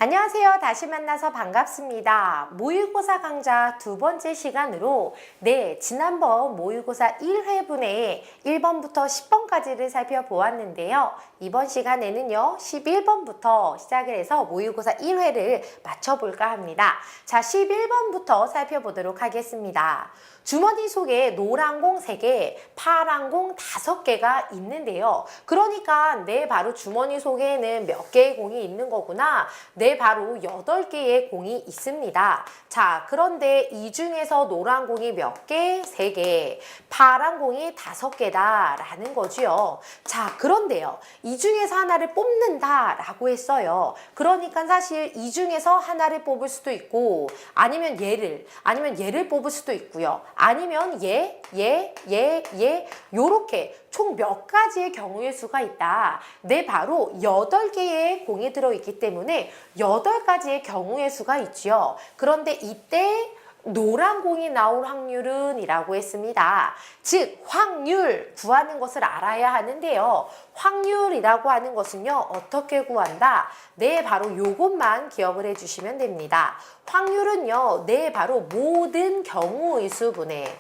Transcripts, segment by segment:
안녕하세요. 다시 만나서 반갑습니다. 모의고사 강좌 두 번째 시간으로 지난번 모의고사 1회분의 1번부터 10번까지를 살펴보았는데요. 이번 시간에는요, 11번부터 시작을 해서 모의고사 1회를 맞춰볼까 합니다. 자, 11번부터 살펴보도록 하겠습니다. 주머니 속에 노란 공 3개, 파란 공 5개가 있는데요. 그러니까 바로 주머니 속에는 몇 개의 공이 있는 거구나. 바로 8개의 공이 있습니다. 자, 그런데 이 중에서 노란 공이 몇 개? 3개, 파란 공이 5개다 라는 거지요. 자, 그런데요. 이 중에서 하나를 뽑는다 라고 했어요. 그러니까 사실 이 중에서 하나를 뽑을 수도 있고 아니면 얘를 뽑을 수도 있고요. 아니면 요렇게 총 몇 가지의 경우의 수가 있다. 바로 8개의 공이 들어있기 때문에 8가지의 경우의 수가 있지요. 그런데 이때 노란 공이 나올 확률은 이라고 했습니다. 즉 확률 구하는 것을 알아야 하는데요. 확률이라고 하는 것은요. 어떻게 구한다? 바로 요것만 기억을 해주시면 됩니다. 확률은요. 바로 모든 경우의 수분의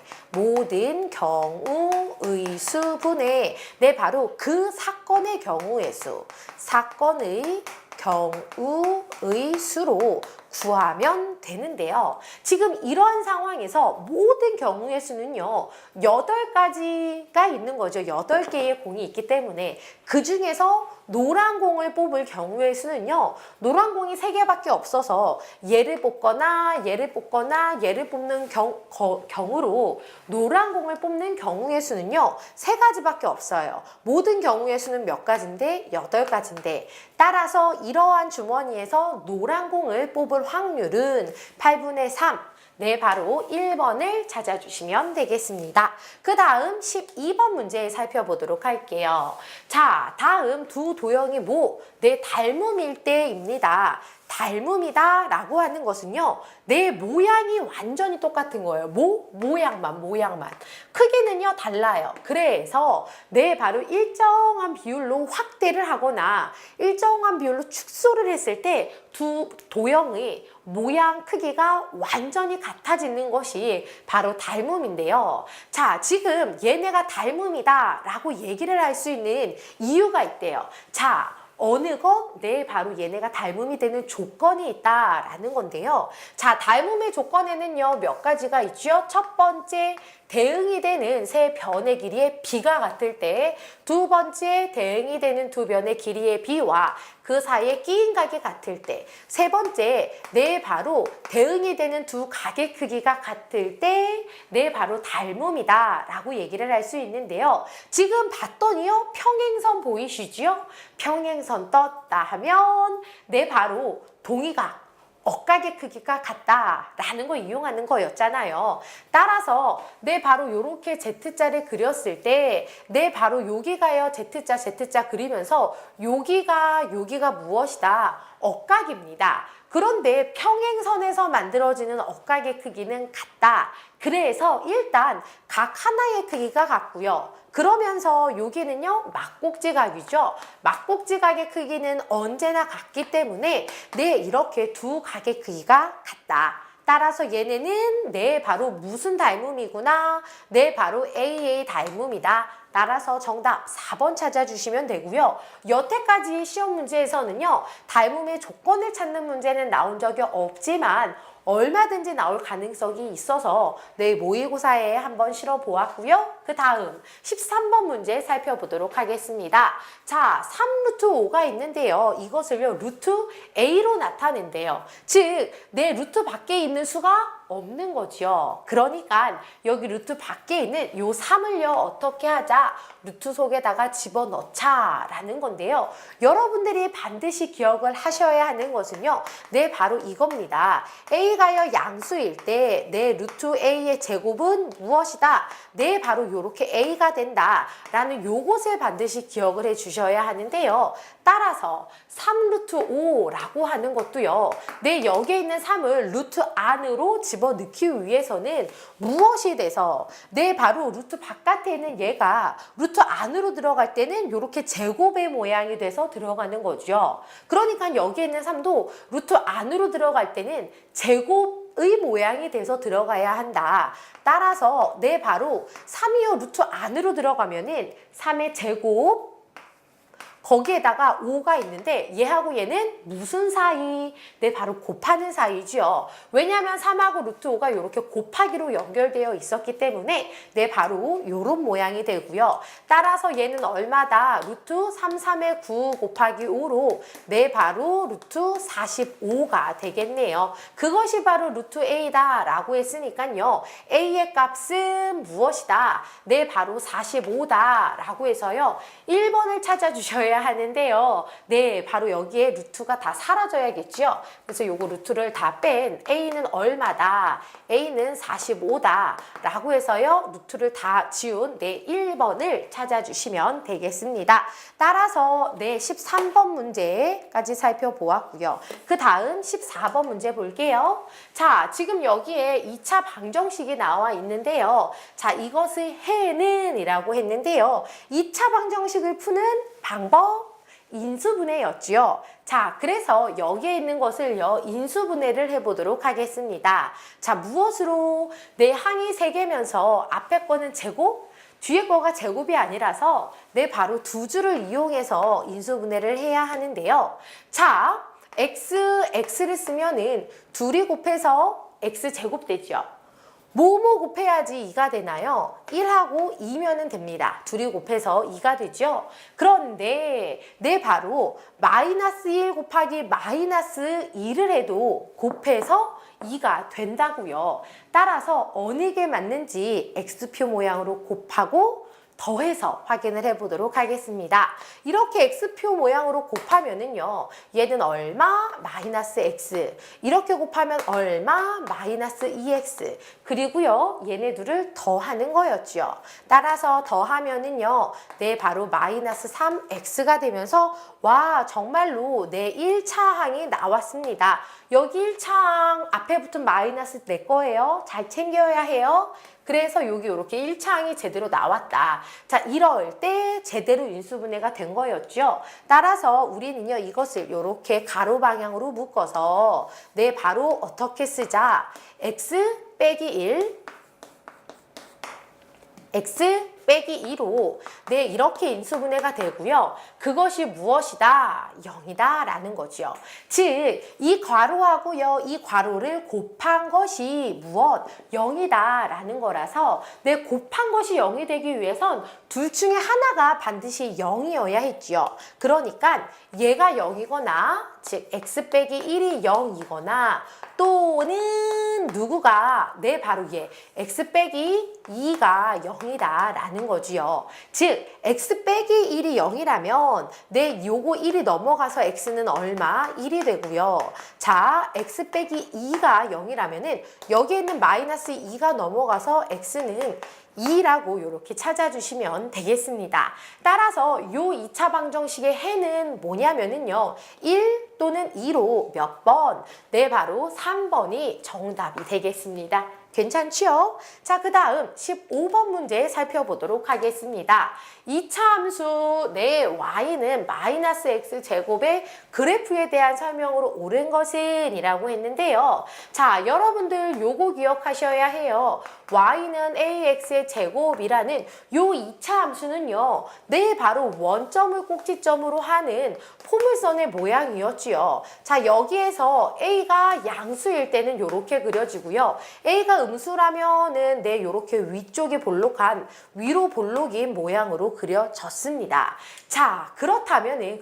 바로 그 사건의 경우의 수, 사건의 경우의 수로 구하면 되는데요. 지금 이런 상황에서 모든 경우의 수는요. 8가지가 있는 거죠. 8개의 공이 있기 때문에 그 중에서 노란 공을 뽑을 경우의 수는요. 노란 공이 3개밖에 없어서 얘를 뽑거나 얘를 뽑는 경우로 노란 공을 뽑는 경우의 수는요. 3가지밖에 없어요. 모든 경우의 수는 몇 가지인데? 8가지인데 따라서 이러한 주머니에서 노란 공을 뽑을 확률은 8분의 3. 바로 1번을 찾아주시면 되겠습니다. 그 다음 12번 문제 살펴보도록 할게요. 자, 다음 두 도형이 닮음일 때입니다. 닮음이다 라고 하는 것은요. 모양이 완전히 똑같은 거예요. 모양만. 크기는요 달라요. 그래서 바로 일정한 비율로 확대를 하거나 일정한 비율로 축소를 했을 때 두 도형의 모양 크기가 완전히 같아지는 것이 바로 닮음인데요. 자, 지금 얘네가 닮음이다 라고 얘기를 할 수 있는 이유가 있대요. 자, 어느 것? 바로 얘네가 닮음이 되는 조건이 있다라는 건데요. 자, 닮음의 조건에는요, 몇 가지가 있죠? 첫 번째, 대응이 되는 세 변의 길이의 비가 같을 때, 두 번째, 대응이 되는 두 변의 길이의 비와 그 사이에 끼인 각이 같을 때, 세 번째, 바로 대응이 되는 두 각의 크기가 같을 때, 바로 닮음이다 라고 얘기를 할 수 있는데요. 지금 봤더니요, 평행선 보이시죠? 평행선 떴다 하면 바로 동의각, 억각의 크기가 같다라는 걸 이용하는 거였잖아요. 따라서 바로 요렇게 Z자를 그렸을 때 바로 여기가요. Z자 그리면서 여기가 무엇이다? 억각입니다. 그런데 평행선에서 만들어지는 억각의 크기는 같다. 그래서 일단 각 하나의 크기가 같고요. 그러면서 여기는요, 막곡지각이죠. 막곡지각의 크기는 언제나 같기 때문에 이렇게 두 각의 크기가 같다. 따라서 얘네는 바로 무슨 닮음이구나. 바로 AA 닮음이다. 따라서 정답 4번 찾아주시면 되고요. 여태까지 시험 문제에서는요. 닮음의 조건을 찾는 문제는 나온 적이 없지만 얼마든지 나올 가능성이 있어서 모의고사에 한번 실어보았고요. 그 다음 13번 문제 살펴보도록 하겠습니다. 자, 3루트 5가 있는데요. 이것을요, 루트 A로 나타낸대요. 즉, 루트 밖에 있는 수가 없는 거죠. 그러니까 여기 루트 밖에 있는 요 3을요 어떻게 하자? 루트 속에다가 집어넣자 라는 건데요. 여러분들이 반드시 기억을 하셔야 하는 것은요. 바로 이겁니다. A가요 양수일 때 루트 A의 제곱은 무엇이다? 바로 요렇게 A가 된다 라는 요것을 반드시 기억을 해 주셔야 하는데요. 따라서 3루트 5라고 하는 것도요. 여기에 있는 3을 루트 안으로 집어넣기 위해서는 무엇이 돼서 내 바로 루트 바깥에 있는 얘가 루트 안으로 들어갈 때는 이렇게 제곱의 모양이 돼서 들어가는 거죠. 그러니까 여기에 있는 3도 루트 안으로 들어갈 때는 제곱의 모양이 돼서 들어가야 한다. 따라서 내 바로 3이요 루트 안으로 들어가면은 3의 제곱 거기에다가 5가 있는데 얘하고 얘는 무슨 사이? 네, 바로 곱하는 사이죠. 왜냐하면 3하고 루트 5가 이렇게 곱하기로 연결되어 있었기 때문에 네, 바로 이런 모양이 되고요. 따라서 얘는 얼마다? 루트 3, 3의 9 곱하기 5로 네, 바로 루트 45가 되겠네요. 그것이 바로 루트 A다 라고 했으니까요. A의 값은 무엇이다? 네, 바로 45다 라고 해서요. 1번을 찾아주셔야 하는데요. 네, 바로 여기에 루트가 다 사라져야겠죠. 그래서 요거 루트를 다 뺀 A는 얼마다? A는 45다 라고 해서요. 루트를 다 지운 네, 1번을 찾아주시면 되겠습니다. 따라서 네, 13번 문제까지 살펴보았고요. 그 다음 14번 문제 볼게요. 자, 지금 여기에 2차 방정식이 나와 있는데요. 자, 이것을 해는 이라고 했는데요. 2차 방정식을 푸는 방법 인수분해였죠. 자, 그래서 여기에 있는 것을요, 인수분해를 해보도록 하겠습니다. 자, 무엇으로? 내 항이 3개면서 앞에 거는 제곱, 뒤에 거가 제곱이 아니라서 내 바로 두 줄을 이용해서 인수분해를 해야 하는데요. 자, x를 쓰면은 둘이 곱해서 x제곱 되죠. 뭐뭐 곱해야지 2가 되나요? 1하고 2면은 됩니다. 둘이 곱해서 2가 되죠? 그런데 내 바로 마이너스 1 곱하기 마이너스 2를 해도 곱해서 2가 된다고요. 따라서 어느 게 맞는지 x표 모양으로 곱하고 더해서 확인을 해보도록 하겠습니다. 이렇게 x표 모양으로 곱하면은요, 얘는 얼마? 마이너스 x. 이렇게 곱하면 얼마? 마이너스 2x. 그리고요, 얘네들을 더하는 거였죠. 따라서 더하면은요, 네, 바로 마이너스 3x가 되면서 와, 정말로 내 1차 항이 나왔습니다. 여기 1차 항 앞에 붙은 마이너스 내 거예요. 잘 챙겨야 해요. 그래서 여기 이렇게 1차항이 제대로 나왔다. 자, 이럴 때 제대로 인수분해가 된 거였죠. 따라서 우리는요, 이것을 이렇게 가로 방향으로 묶어서 네, 바로 어떻게 쓰자? x 빼기 1, x 빼기 2로 네, 이렇게 인수분해가 되고요. 그것이 무엇이다? 0이다 라는 거죠. 즉, 이 괄호하고요, 이 괄호를 곱한 것이 무엇? 0이다 라는 거라서 네, 곱한 것이 0이 되기 위해선 둘 중에 하나가 반드시 0이어야 했죠. 그러니까 얘가 0이거나 즉 x 빼기 1이 0이거나 또는 누구가 네, 바로 얘 x 빼기 2가 0이다 라는 거지요. 즉 x 빼기 1이 0이라면 네, 요거 1이 넘어가서 x는 얼마? 1이 되고요. 자, x 빼기 2가 0이라면은 여기에 있는 마이너스 2가 넘어가서 x는 2라고 이렇게 찾아주시면 되겠습니다. 따라서 요 2차 방정식의 해는 뭐냐면은요, 1 또는 2로 몇 번? 네, 바로 3번이 정답이 되겠습니다. 괜찮지요? 자, 그 다음 15번 문제 살펴보도록 하겠습니다. 2차 함수 내 y는 마이너스 x 제곱의 그래프에 대한 설명으로 옳은 것은 이라고 했는데요. 자, 여러분들 요거 기억하셔야 해요. y는 ax의 제곱이라는 요 2차 함수는요, 네, 바로 원점을 꼭지점으로 하는 포물선의 모양이었지요. 자, 여기에서 a가 양수일 때는 요렇게 그려지고요. a가 음수라면은 네, 요렇게 위쪽이 볼록한 위로 볼록인 모양으로 그려졌습니다. 자, 그렇다면은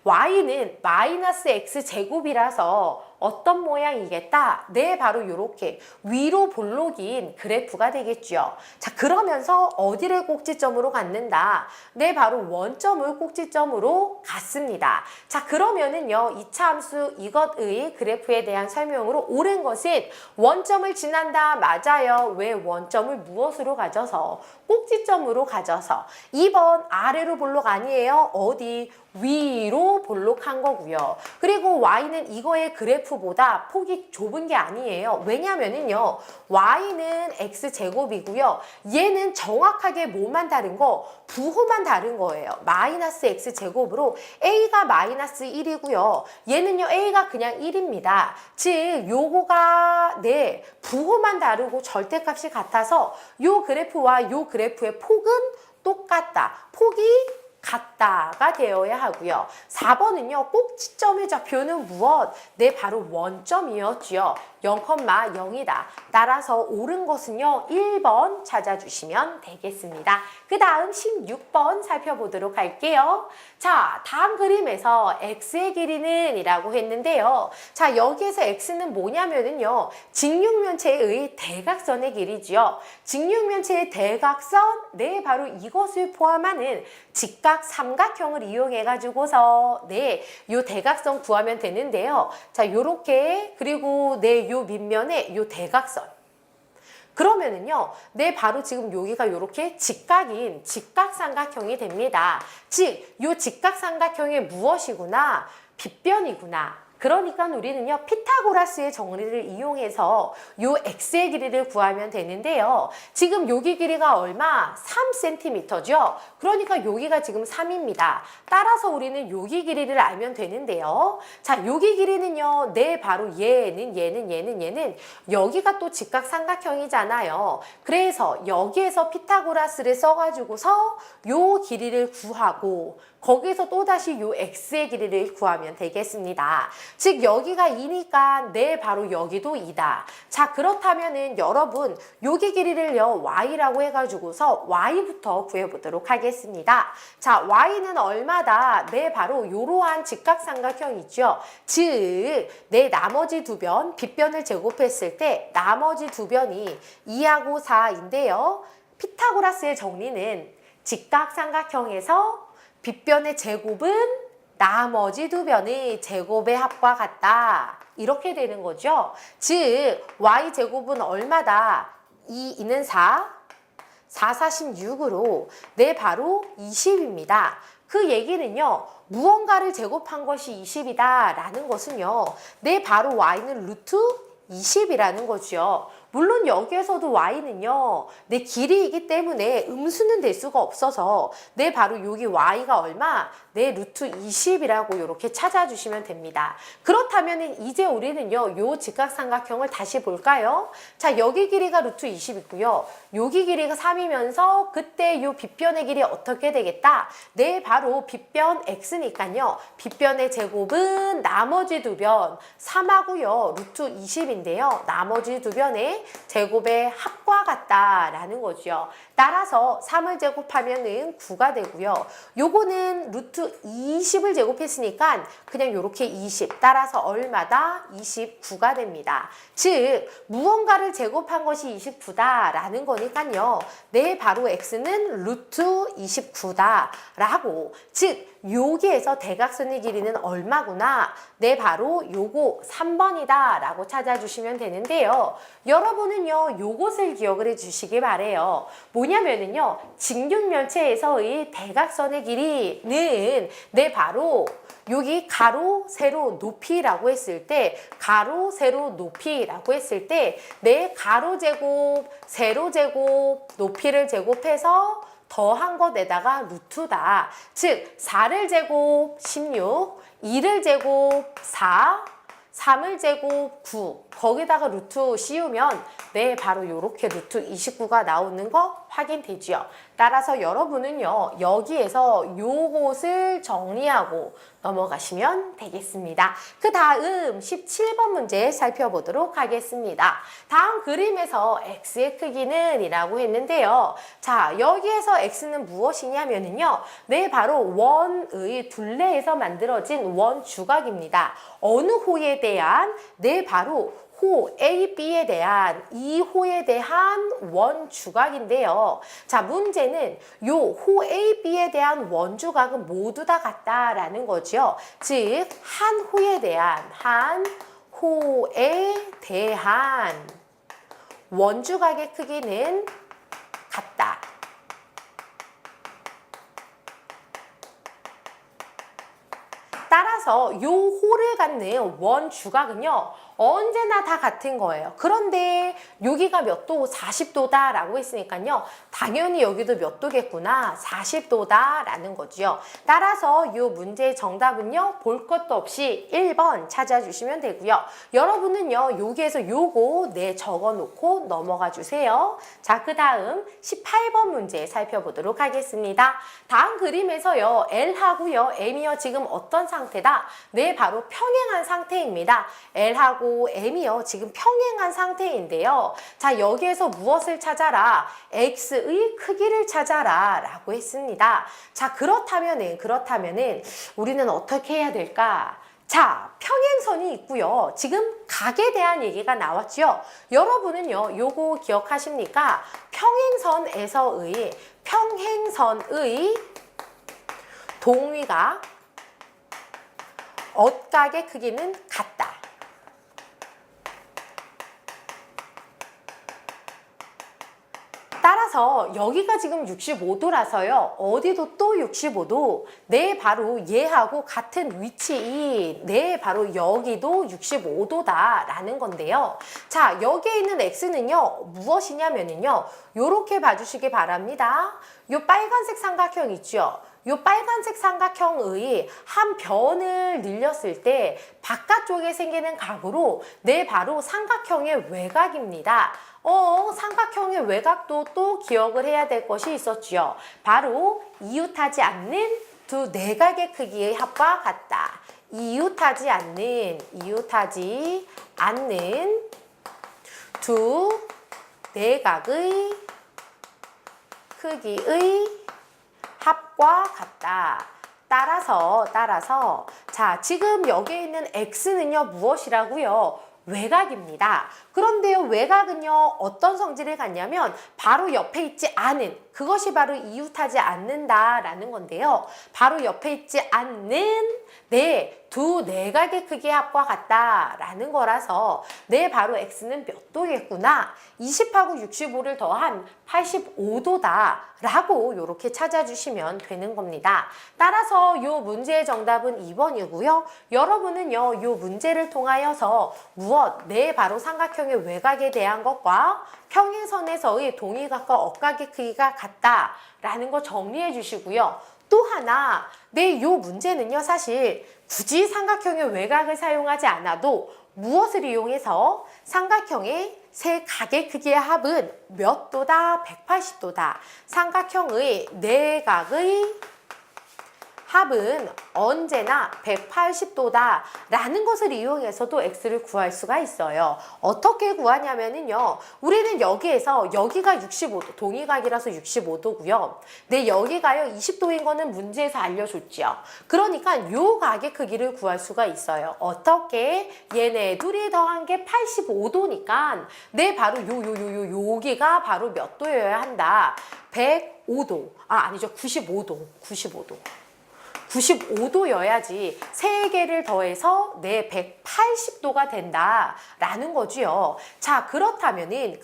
y는 마이너스 x 제곱이라서 어떤 모양이겠다? 네, 바로 이렇게 위로 볼록인 그래프가 되겠죠. 자, 그러면서 어디를 꼭지점으로 갖는다? 네, 바로 원점을 꼭지점으로 갖습니다. 자, 그러면은요, 2차 함수 이것의 그래프에 대한 설명으로 옳은 것은 원점을 지난다. 맞아요. 왜 원점을 무엇으로 가져서 꼭지점으로 가져서 2번 아래로 볼록 아니에요. 어디? 위로 볼록한 거고요. 그리고 y는 이거의 그래프보다 폭이 좁은 게 아니에요. 왜냐면은요. y는 x제곱이고요. 얘는 정확하게 뭐만 다른 거? 부호만 다른 거예요. 마이너스 x제곱으로 a가 마이너스 1이고요. 얘는요. a가 그냥 1입니다. 즉 요거가 네 부호만 다르고 절대값이 같아서 요 그래프와 요 그래프의 폭은 똑같다. 폭이 같다가 되어야 하고요. 4번은요. 꼭지점의 좌표는 무엇? 네, 바로 원점이었죠. 0,0이다. 따라서 옳은 것은요. 1번 찾아주시면 되겠습니다. 그 다음 16번 살펴보도록 할게요. 자, 다음 그림에서 x의 길이는 이라고 했는데요. 자, 여기에서 x는 뭐냐면은요. 직육면체의 대각선의 길이죠. 직육면체의 대각선, 네, 바로 이것을 포함하는 직각 삼각형을 이용해가지고서 네, 요 대각선 구하면 되는데요. 자, 요렇게 그리고 네, 요 밑면에 요 대각선. 그러면은요, 네, 바로 지금 여기가 요렇게 직각인 직각삼각형이 됩니다. 즉, 요 직각삼각형이 무엇이구나? 빗변이구나. 그러니까 우리는요, 피타고라스의 정리를 이용해서 요 x의 길이를 구하면 되는데요. 지금 여기 길이가 얼마? 3cm죠. 그러니까 여기가 지금 3입니다. 따라서 우리는 여기 길이를 알면 되는데요. 자, 여기 길이는요, 네, 바로 얘는 여기가 또 직각삼각형이잖아요. 그래서 여기에서 피타고라스를 써가지고서 요 길이를 구하고 거기서 또다시 요 x의 길이를 구하면 되겠습니다. 즉 여기가 2니까 네, 바로 여기도 2다. 자, 그렇다면은 여러분 여기 길이를요 y라고 해가지고서 y부터 구해보도록 하겠습니다. 자, y는 얼마다? 네, 바로 요러한 직각삼각형이죠. 즉 네, 나머지 두 변, 빗변을 제곱했을 때 나머지 두 변이 2하고 4인데요. 피타고라스의 정리는 직각삼각형에서 빗변의 제곱은 나머지 두 변의 제곱의 합과 같다. 이렇게 되는 거죠. 즉 y제곱은 얼마다? 2는 4, 46으로 네, 바로 20입니다. 그 얘기는요. 무언가를 제곱한 것이 20이다 라는 것은요. 네, 바로 y는 루트 20이라는 거죠. 물론 여기에서도 y는요. 내 길이이기 때문에 음수는 될 수가 없어서 네, 바로 여기 y가 얼마? 네, 루트 20이라고 이렇게 찾아주시면 됩니다. 그렇다면 이제 우리는요. 요 직각삼각형을 다시 볼까요? 자, 여기 길이가 루트 20이고요. 여기 길이가 3이면서 그때 요 빗변의 길이 어떻게 되겠다? 네, 바로 빗변 x니까요. 빗변의 제곱은 나머지 두 변 3하고요. 루트 20인데요. 나머지 두 변의 제곱의 합과 같다라는 거죠. 따라서 3을 제곱하면은 9가 되고요. 요거는 루트 20을 제곱했으니까 그냥 요렇게 20. 따라서 얼마다? 29가 됩니다. 즉 무언가를 제곱한 것이 29다라는 거니까요. 네, 바로 x는 루트 29다라고. 즉 여기에서 대각선의 길이는 얼마구나? 네, 바로 요거 3번이다 라고 찾아주시면 되는데요. 여러분은요, 요것을 기억을 해주시기 바래요. 뭐냐면은요, 직육면체에서의 대각선의 길이는 네, 바로 여기 가로, 세로, 높이라고 했을 때 가로, 세로, 높이라고 했을 때 네, 가로 제곱, 세로 제곱, 높이를 제곱해서 더한 것에다가 루트다. 즉 4를 제곱 16, 2를 제곱 4, 3을 제곱 9. 거기다가 루트 씌우면 네, 바로 이렇게 루트 29가 나오는 거 확인되죠. 따라서 여러분은요, 여기에서 요것을 정리하고 넘어가시면 되겠습니다. 그 다음 17번 문제 살펴보도록 하겠습니다. 다음 그림에서 x의 크기는 이라고 했는데요. 자, 여기에서 x는 무엇이냐면요. 네, 바로 원의 둘레에서 만들어진 원 주각입니다. 어느 호에 대한 네, 바로 호 A, B에 대한 이 호에 대한 원 주각인데요. 자, 문제는 요 호 A, B에 대한 원 주각은 모두 다 같다라는 거죠. 즉, 한 호에 대한 원 주각의 크기는 같다. 따라서 요 호를 갖는 원 주각은요, 언제나 다 같은 거예요. 그런데 여기가 몇 도? 40도다 라고 했으니까요, 당연히 여기도 몇 도겠구나? 40도다 라는 거죠. 따라서 이 문제의 정답은요, 볼 것도 없이 1번 찾아주시면 되고요. 여러분은요, 여기에서 요거 적어 놓고 넘어가 주세요. 자, 그 다음 18번 문제 살펴보도록 하겠습니다. 다음 그림에서요, L하고요, M이요, 지금 어떤 상태다? 네, 바로 평행한 상태입니다. L하고 M이요, 지금 평행한 상태인데요. 자, 여기에서 무엇을 찾아라? X의 크기를 찾아라 라고 했습니다. 자, 그렇다면은 우리는 어떻게 해야 될까? 자, 평행선이 있고요. 지금 각에 대한 얘기가 나왔죠. 여러분은요, 요거 기억하십니까? 평행선의 동위각 엇각의 크기는 같다. 따라서 여기가 지금 65도라서요. 어디도 또 65도. 네, 바로 얘하고 같은 위치인, 네, 바로 여기도 65도다 라는 건데요. 자, 여기에 있는 X는요, 무엇이냐면요, 요렇게 봐주시기 바랍니다. 요 빨간색 삼각형 있죠? 요 빨간색 삼각형의 한 변을 늘렸을 때 바깥쪽에 생기는 각으로, 네, 바로 삼각형의 외곽입니다. 삼각형의 외곽도 또 기억을 해야 될 것이 있었지요. 바로 이웃하지 않는 두 내각의 크기의 합과 같다. 이웃하지 않는 두 내각의 크기의 합과 같다. 따라서 자, 지금 여기에 있는 X는요, 무엇이라고요? 외곽입니다. 그런데요, 외곽은요, 어떤 성질을 갖냐면 바로 옆에 있지 않은, 그것이 바로 이웃하지 않는다라는 건데요. 바로 옆에 있지 않는, 네, 두 내각의 크기의 합과 같다라는 거라서, 네, 바로 X는 몇 도겠구나? 20하고 65를 더한 85도다 라고 이렇게 찾아주시면 되는 겁니다. 따라서 이 문제의 정답은 2번이고요. 여러분은요, 이 문제를 통하여서 네, 바로 삼각형의 외곽에 대한 것과 평행선에서의 동위각과 엇각의 크기가 같다라는 거 정리해 주시고요. 또 하나, 네, 이 문제는요, 사실 굳이 삼각형의 외곽을 사용하지 않아도 무엇을 이용해서 삼각형의 세 각의 크기의 합은 몇 도다? 180도다. 삼각형의 네 각의 합은 언제나 180도다 라는 것을 이용해서도 X를 구할 수가 있어요. 어떻게 구하냐면요, 우리는 여기에서 여기가 65도, 동위각이라서 65도고요. 네, 여기가요 20도인 거는 문제에서 알려줬죠. 그러니까 요 각의 크기를 구할 수가 있어요. 어떻게? 얘네 둘이 더한 게 85도니까 네, 바로 여기가 바로 몇 도여야 한다? 105도. 아니죠. 95도. 95도여야지 3개를 더해서 네, 180도가 된다라는 거지요. 자, 그렇다면은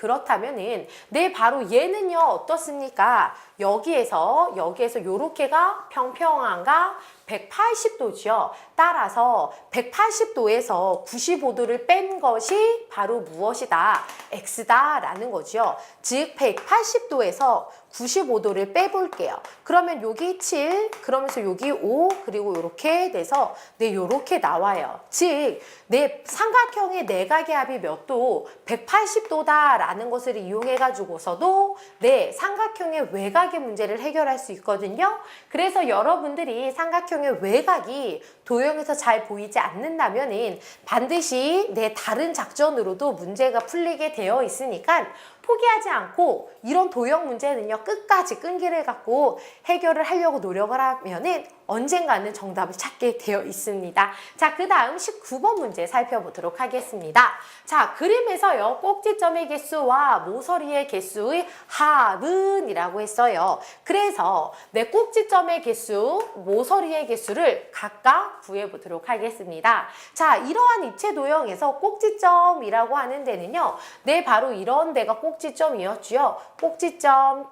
네, 바로 얘는요, 어떻습니까? 여기에서 요렇게가 평평한가? 180도죠. 따라서 180도에서 95도를 뺀 것이 바로 무엇이다? X다라는 거죠. 즉 180도에서 95도를 빼볼게요. 그러면 여기 7, 그러면서 여기 5, 그리고 이렇게 돼서 네, 요렇게 나와요. 즉, 네, 삼각형의 내각의 합이 몇 도? 180도다라는 것을 이용해가지고서도 네, 삼각형의 외곽의 문제를 해결할 수 있거든요. 그래서 여러분들이 삼각형의 외곽이 도형에서 잘 보이지 않는다면은 반드시 네, 다른 작전으로도 문제가 풀리게 되어 있으니까 포기하지 않고 이런 도형 문제는요, 끝까지 끈기를 갖고 해결을 하려고 노력을 하면은 언젠가는 정답을 찾게 되어 있습니다. 자, 그 다음 19번 문제 살펴보도록 하겠습니다. 자, 그림에서요, 꼭지점의 개수와 모서리의 개수의 합은 이라고 했어요. 그래서 내 꼭지점의 개수, 모서리의 개수를 각각 구해보도록 하겠습니다. 자, 이러한 입체 도형에서 꼭지점이라고 하는 데는요, 네, 바로 이런 데가 꼭지점이었지요. 꼭지점.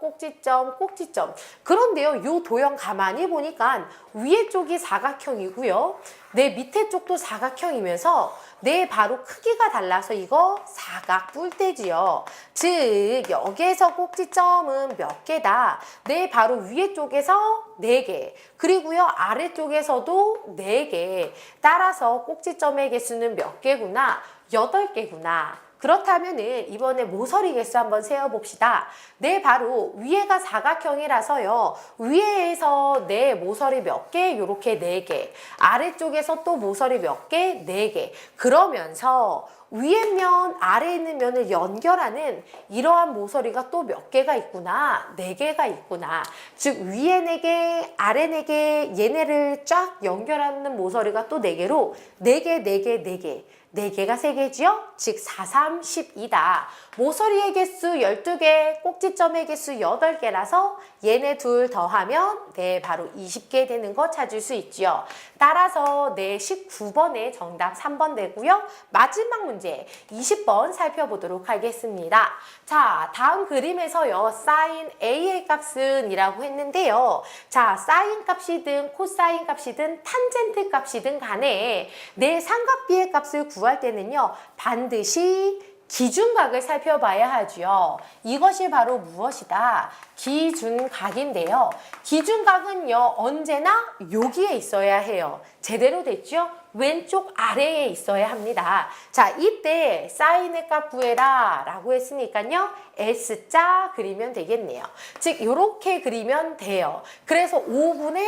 그런데요, 이 도형 가만히 보니까 위에 쪽이 사각형이고요. 내 밑에 쪽도 사각형이면서 내 바로 크기가 달라서 이거 사각뿔대지요. 즉 여기에서 꼭지점은 몇 개다? 내 바로 위에 쪽에서 4개, 그리고요 아래쪽에서도 4개. 따라서 꼭지점의 개수는 몇 개구나? 8개구나. 그렇다면은 이번에 모서리 개수 한번 세어봅시다. 네, 바로 위에가 사각형이라서요. 위에서 내 모서리 몇 개? 요렇게 4개. 아래쪽에서 또 모서리 몇 개? 4개. 그러면서 위에 면, 아래에 있는 면을 연결하는 이러한 모서리가 또 몇 개가 있구나. 4개가 있구나. 즉 위에 4개, 아래 4개, 얘네를 쫙 연결하는 모서리가 또 4개로 4개, 4개, 4개. 4개가 3개지요? 즉 4, 3, 12다. 모서리의 개수 12개, 꼭지점의 개수 8개라서 얘네 둘 더하면 네, 바로 20개 되는 거 찾을 수 있지요. 따라서 네, 19번의 정답 3번 되고요. 마지막 문제 20번 살펴보도록 하겠습니다. 자, 다음 그림에서요. 사인 A의 값은 이라고 했는데요. 자, 사인 값이든 코사인 값이든 탄젠트 값이든 간에 내 삼각비의 값을 구할 때는요. 반드시 기준각을 살펴봐야 하죠. 이것이 바로 무엇이다? 기준각인데요. 기준각은요. 언제나 여기에 있어야 해요. 제대로 됐죠? 왼쪽 아래에 있어야 합니다. 자, 이때 사인의 값 구해라 라고 했으니까요. S자 그리면 되겠네요. 즉 이렇게 그리면 돼요. 그래서 5분의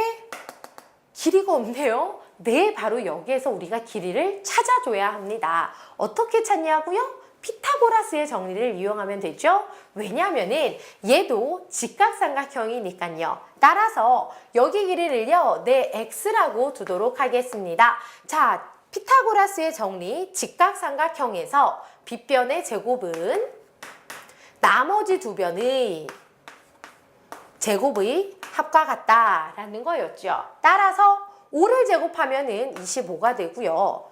길이가 없네요. 네, 바로 여기에서 우리가 길이를 찾아줘야 합니다. 어떻게 찾냐고요? 피타고라스의 정리를 이용하면 되죠. 왜냐하면은 얘도 직각삼각형이니까요. 따라서 여기 길이를요, 내 x라고 두도록 하겠습니다. 자, 피타고라스의 정리, 직각삼각형에서 빗변의 제곱은 나머지 두 변의 제곱의 합과 같다라는 거였죠. 따라서 5를 제곱하면은 25가 되고요.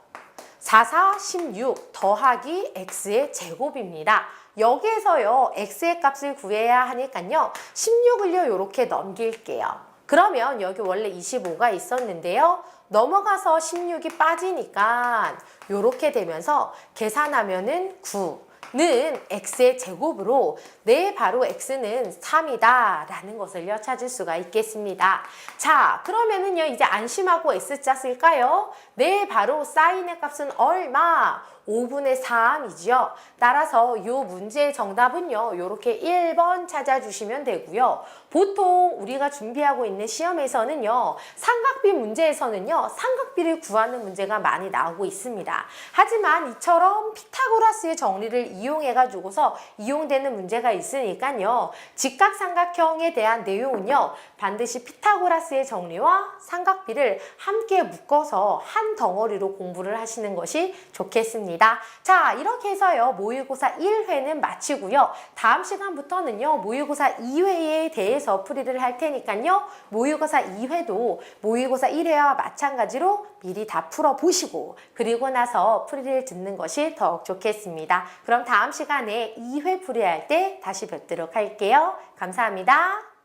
4, 4, 16 더하기 x의 제곱입니다. 여기에서요, x의 값을 구해야 하니까요, 16을요, 이렇게 넘길게요. 그러면 여기 원래 25가 있었는데요, 넘어가서 16이 빠지니까 이렇게 되면서 계산하면은 9는 x의 제곱으로 네, 바로 x는 3이다 라는 것을요 찾을 수가 있겠습니다. 자, 그러면은요 이제 안심하고 x자 쓸까요? 네, 바로 사인의 값은 얼마? 5분의 3이죠. 따라서 이 문제의 정답은요, 이렇게 1번 찾아주시면 되고요. 보통 우리가 준비하고 있는 시험에서는요, 삼각비 문제에서는요, 삼각비를 구하는 문제가 많이 나오고 있습니다. 하지만 이처럼 피타고라스의 정리를 이용해가지고서 이용되는 문제가 있으니까요, 직각삼각형에 대한 내용은요, 반드시 피타고라스의 정리와 삼각비를 함께 묶어서 한 덩어리로 공부를 하시는 것이 좋겠습니다. 자, 이렇게 해서요, 모의고사 1회는 마치고요. 다음 시간부터는요, 모의고사 2회에 대해서 풀이를 할 테니까요, 모의고사 2회도 모의고사 1회와 마찬가지로 미리 다 풀어보시고 그리고 나서 풀이를 듣는 것이 더욱 좋겠습니다. 그럼 다음 시간에 2회 풀이할 때 다시 뵙도록 할게요. 감사합니다.